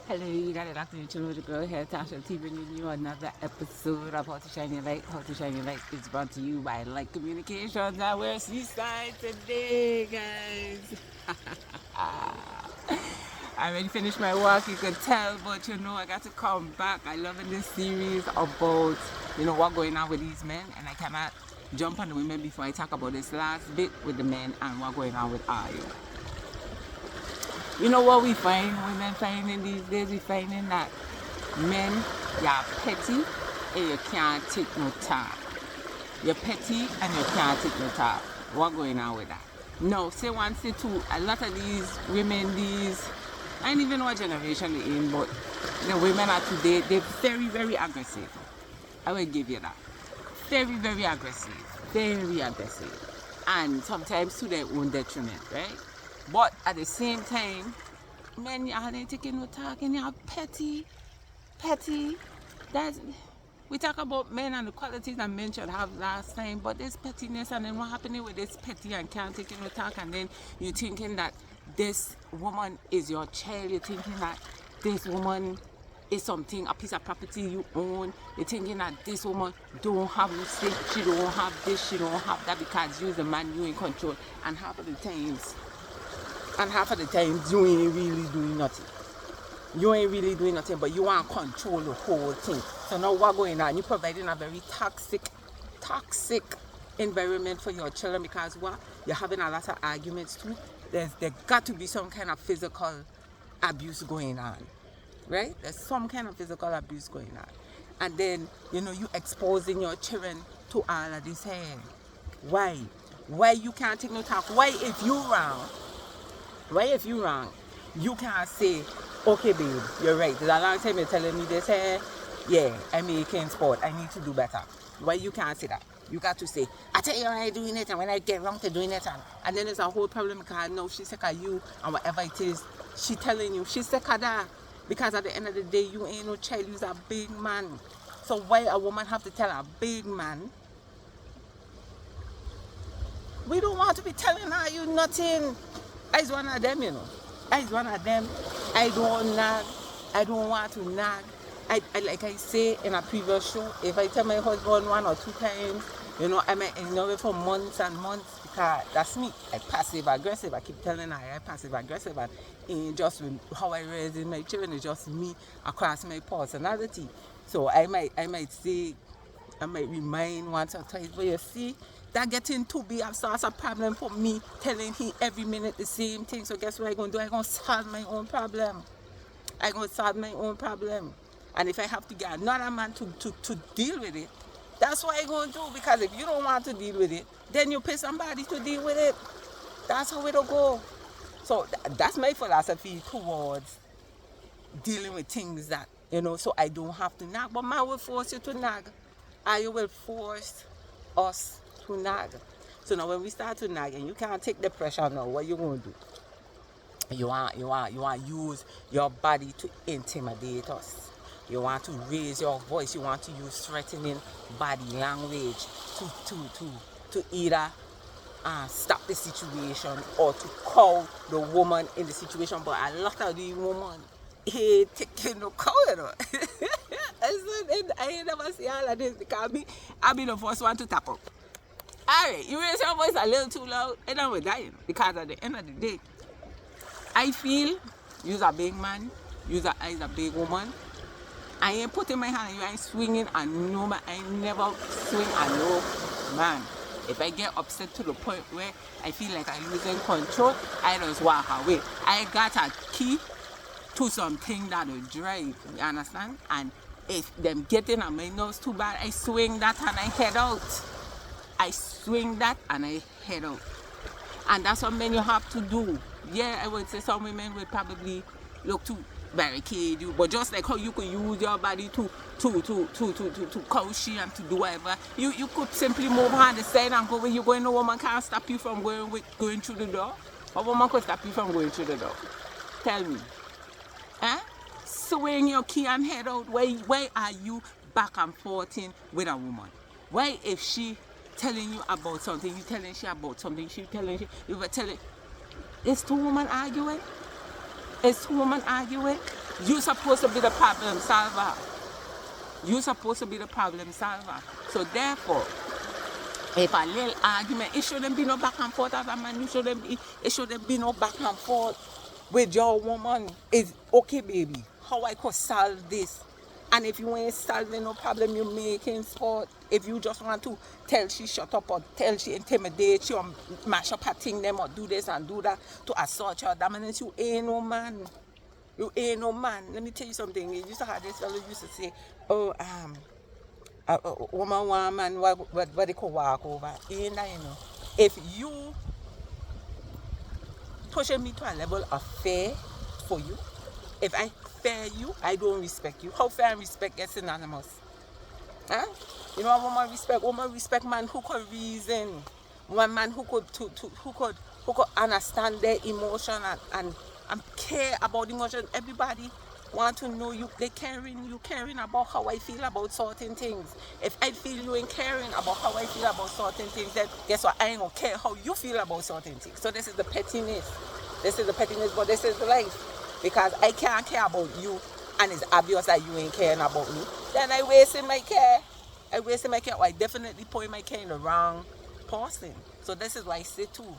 Hello, you got it, Dr. Mitchell with the Girl Hair Tasha T bringing you another episode of How to Shine Your Light. How to Shine Your Light is brought to you by Light Communications. Now we're Seaside today, guys. I already finished my work, you could tell, but I got to come back. I love in this series about, what's going on with these men, and I cannot jump on the women before I talk about this last bit with the men and what's going on with I. You know what we find, women finding these days? We finding that men, you're petty and you can't take no talk. You're petty and you can't take no talk. What going on with that? No, say one, say two. A lot of these women, I don't even know what generation they're in, but the women are today, they're very, very aggressive. I will give you that. Very, very aggressive. Very aggressive. And sometimes to their own detriment, right? But at the same time, men, y'all ain't taking no talk and y'all petty. We talk about men and the qualities that men should have last time, but there's pettiness, and then what happening with this petty and can't take no talk, and then you thinking that this woman is your child, you're thinking that this woman is something, a piece of property you own, you're thinking that this woman don't have no say, she don't have this, she don't have that, because you're the man, you in control, and half of the times you ain't really doing nothing. You ain't really doing nothing, but you want to control the whole thing. So now what's going on? You're providing a very toxic environment for your children, because what? You're having a lot of arguments too. There got to be some kind of physical abuse going on, right? There's some kind of physical abuse going on. And then, you exposing your children to all of this here. Why? Why you can't take no talk? Why if you wrong, you can't say, okay babe, you're right. There's a long time you're telling me this here. Yeah, I'm making sport. I need to do better. Why you can't say that? You got to say, I tell you when I'm doing it and when I get wrong to doing it. And then there's a whole problem because no, she's sick of you and whatever it is, she telling you she's sick of that. Because at the end of the day, you ain't no child, you're a big man. So why a woman have to tell a big man? We don't want to be telling her you nothing. I's one of them, I's one of them. I don't nag. I don't want to nag. I like I say in a previous show, if I tell my husband one or two times, I might ignore it for months and months, because that's me. I passive aggressive. I keep telling her I passive aggressive, and just how I raise my children is just me across my personality. So I might say, I might remind once or twice, but you see, that getting to be a source of problem for me, telling him every minute the same thing. So guess what I'm going to do? I'm going to solve my own problem. And if I have to get another man to deal with it, that's what I'm going to do. Because if you don't want to deal with it, then you pay somebody to deal with it. That's how it'll go. So that's my philosophy towards dealing with things that, so I don't have to nag. But man will force you to nag. I will force us to nag. So now when we start to nag and you can't take the pressure now, what you going to do? You want to use your body to intimidate us. You want to raise your voice. You want to use threatening body language to either stop the situation or to call the woman in the situation. But a lot of the women ain't taking no call. I ain't never see all of this, because I be the first one to tap up. Alright, you raise your voice a little too loud, and then we're dying. Because at the end of the day, I feel you're a big man, you're a big woman. I ain't putting my hand, you ain't swinging, and no man, I never swing and no man. If I get upset to the point where I feel like I'm losing control, I just walk away. I got a key to something that will drive, you understand? And if them getting on my nose too bad, I swing that and I head out. And that's what men you have to do. Yeah, I would say some women would probably look to barricade you, but just like how you could use your body to coach you and to do whatever, you could simply move on the side and go where you're going. No woman can't stop you from going through the door. A woman could stop you from going through the door. Tell me. Swing your key and head out. Why are you back and forth with a woman? Why, if she telling you about something, you telling she about something, she telling you were telling, it's two women arguing? It's two women arguing. You supposed to be the problem solver. You supposed to be the problem solver. So therefore, if a little argument, it shouldn't be no back and forth as a man. It shouldn't be no back and forth with your woman. It's okay, baby. How I could solve this? And if you ain't solving no problem, you making sport. If you just want to tell she shut up or tell she intimidate you or mash up her thing, them or do this and do that to assault your dominance, you ain't no man. You ain't no man. Let me tell you something. You used to have this fellow used to say, oh, a woman want a man what they could walk over. Ain't that, you know? If you pushing me to a level of fair for you, if I fair you, I don't respect you. How fair and respect get synonymous? Huh? You know what woman respect? Woman respect man who could reason. One man who could who could understand their emotion and care about emotion. Everybody want to know you caring about how I feel about certain things. If I feel you ain't caring about how I feel about certain things, then guess what? I ain't gonna care how you feel about certain things. So this is the pettiness. This is the pettiness, but this is the life. Because I can't care about you and it's obvious that you ain't caring about me. Then I wasting my care. Or I definitely putting my care in the wrong person. So this is why I say too.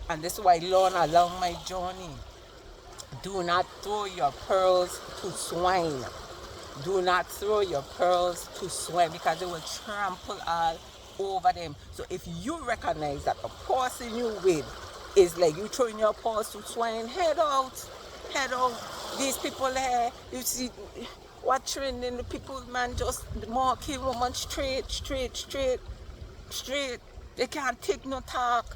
And this is why I learn along my journey. Do not throw your pearls to swine. Do not throw your pearls to swine because they will trample all over them. So if you recognize that the person you with is like you throwing your pearls to swine, head out. These people here, you see what trending the people, man, just marking woman straight. They can't take no talk.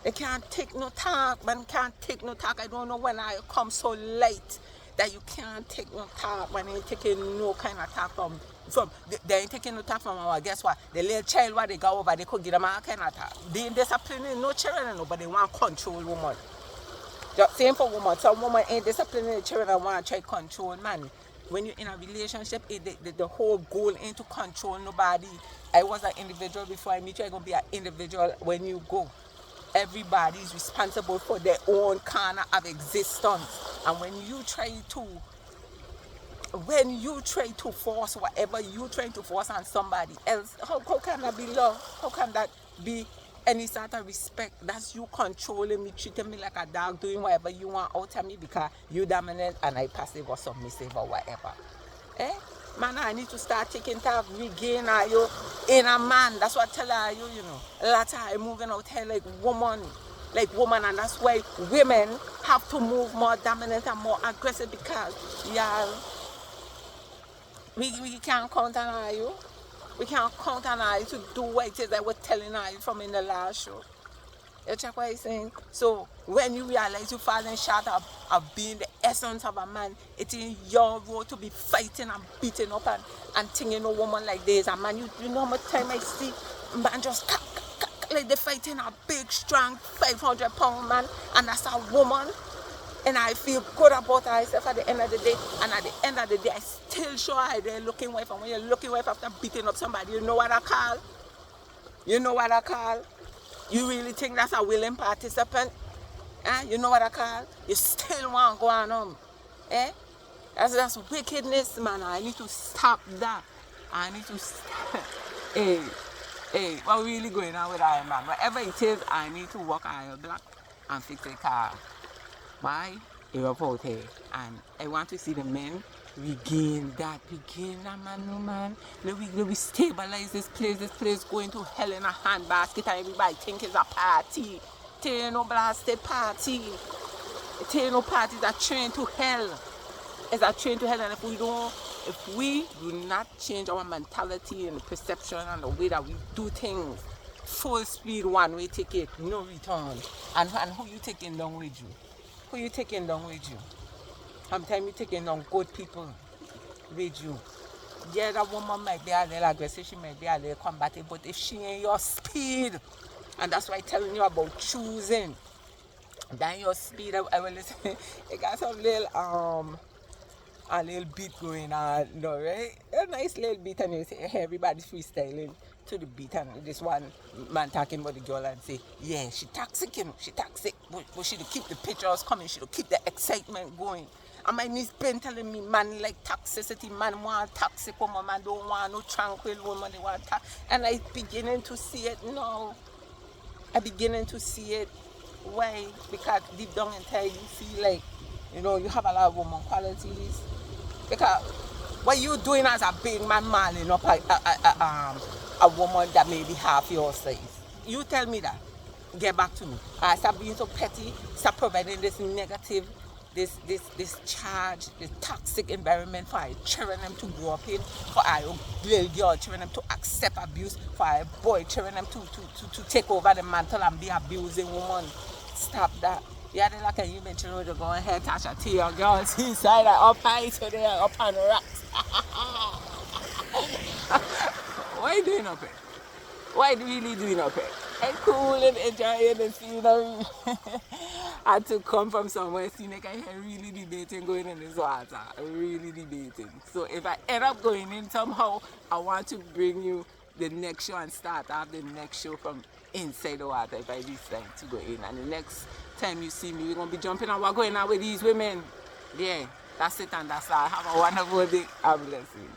Man can't take no talk. I don't know when I come so late that you can't take no talk. Man ain't taking no kind of talk from they ain't taking no talk from our, guess what? The little child what they go over, they could give them all kind of talk. They ain't disciplining no children, no, but they want control woman. Same for women. Some women ain't disciplining the children and want to try control man. When you're in a relationship, the whole goal ain't to control nobody. I was an individual before I meet you. I'm going to be an individual when you go. Everybody's responsible for their own kind of existence. And when you try to force whatever you trying to force on somebody else, how can that be love? How can that be any sort of respect? That's you controlling me, treating me like a dog, doing whatever you want out of me because you dominant and I passive or submissive or whatever. Man, I need to start taking time, regain you in a man. That's what I tell you, you know. A lot of time moving out here like woman, and that's why women have to move more dominant and more aggressive because, y'all, we can't count on you. We can't count on you to do what it is that we're telling you from in the last show. You check what I'm saying? So when you realize you're falling short of being the essence of a man, it's in your role to be fighting and beating up and thinking a woman like this. And man, you know how much time I see man just like they're fighting a big, strong, 500-pound man, and that's a woman. And I feel good about myself at the end of the day. And at the end of the day, I still show her they're looking wife. And when you're looking wife after beating up somebody, you know what I call? You really think that's a willing participant? You know what I call? You still want to go on That's wickedness, man. I need to stop that. I need to stop. Hey, what really going on with I, man? Whatever it is, I need to walk aisle block and fix a car. Why? You're out here. And I want to see the men regain that man, no man. Let we stabilize this place going to hell in a handbasket and everybody think it's a party. Tell no blasted party. Tell no parties are trained to hell. It's a train to hell, and if we do not change our mentality and the perception and the way that we do things, full speed, one way ticket, no return. And who you taking down with you? Who you taking down with you? Sometimes you taking down good people with you. Yeah, that woman might be a little aggressive, she might be a little combative, but if she ain't your speed, and that's why I'm telling you about choosing, then your speed, I will listen. It got some little a little beat going on, you know, right? A nice little beat, and you say, hey, everybody's freestyling to the beat, and this one man talking about the girl and say, yeah, she toxic, she toxic, but she'll keep the pictures coming, she'll keep the excitement going. And my niece been telling me, man, like toxicity, man want toxic woman, man don't want no tranquil woman, they want and I beginning to see it now. I beginning to see it. Why? Because deep down inside you feel like, you have a lot of woman qualities. Because what you doing as a big man manning up a woman that may be half your size. You tell me that. Get back to me. Stop being so petty. Stop providing this negative, this charge, this toxic environment for our children them to grow up in, for our little girl children them to accept abuse, for our boy children them to take over the mantle and be abusing women. Stop that. Yeah, they like you mentioned when you go ahead, touch a tea or girls inside up high today, up on the rocks. What are you doing up here? What are you really doing up here? I'm cool and enjoying and seeing them. I had to come from somewhere, see like I hear really debating going in this water. Really debating. So if I end up going in somehow, I want to bring you the next show and start off the next show from inside the water if I decide to go in. And the next time you see me, we're going to be jumping and we're going out with these women. Yeah, that's it and that's all. Have a wonderful day. God bless you.